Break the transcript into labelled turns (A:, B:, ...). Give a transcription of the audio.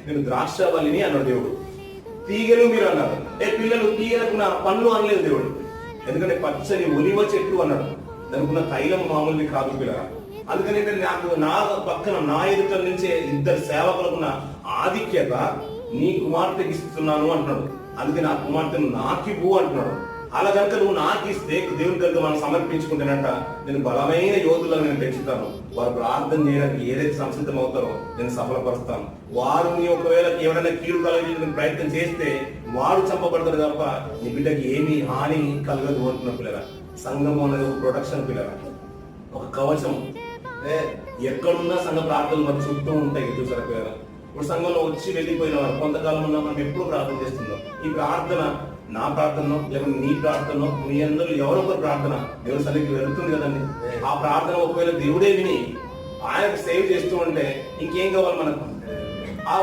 A: నేను ద్రాక్షవల్లిని అన్నాడు దేవుడు. తీగలు మీరు అన్నారు. పిల్లలు తీగలకు నా పనులు అనలేదు దేవుడు. ఎందుకంటే పచ్చని ఒలివ చెట్లు అన్నాడు. దానికున్న తైలం మామూలుది కాదు పిల్లరా. అందుకని నాకు నా పక్కన నా ఎదుట నుంచే ఇద్దరు సేవకులకున్న ఆధిక్యత నీ కుమార్తెకి ఇస్తున్నాను అంటున్నాడు. అందుకే నా కుమార్తెను నాకివ్వు అంటున్నాడు. అలా కనుక నువ్వు నాకు ఇస్తే దేవుని కనుక మనం సమర్పించుకుంటేనంట నేను బలమైన యోధులను నేను పెంచుతాను. వారు ప్రార్థన చేయడానికి ఏదైతే సంసిద్ధం అవుతారో నేను సఫలపరుస్తాను. వారు నీ ఒకవేళ ఎవరైనా కీడు కలగడానికి ప్రయత్నం చేస్తే వాడు చంపబడతాడు తప్ప నీ బిడ్డకి ఏమీ హాని కలగదు అంటున్న పిల్లరా. సంఘం అనేది ఒక ప్రొటెక్షన్ పిల్లరా, ఒక కవచం. ఎక్కడున్నా సంఘ ప్రార్థనలు మరి చుట్టూ ఉంటాయి చూసారా పిల్లరా. ఇప్పుడు సంఘంలో వచ్చి వెళ్ళిపోయిన వారు కొంతకాలం ఉన్నా మనం ఎప్పుడు ప్రార్థన చేస్తున్నాం. ఈ ప్రార్థన నా ప్రార్థన లేకపోతే నీ ప్రార్థన మీ అందరూ ఎవరొకరు ప్రార్థన దేవుని సన్నిధికి వెళుతుంది కదండి. ఆ ప్రార్థన ఒకవేళ దేవుడే విని ఆయనకు సేవ్ చేస్తూ ఉంటే ఇంకేం కావాలి మనకు? ఆ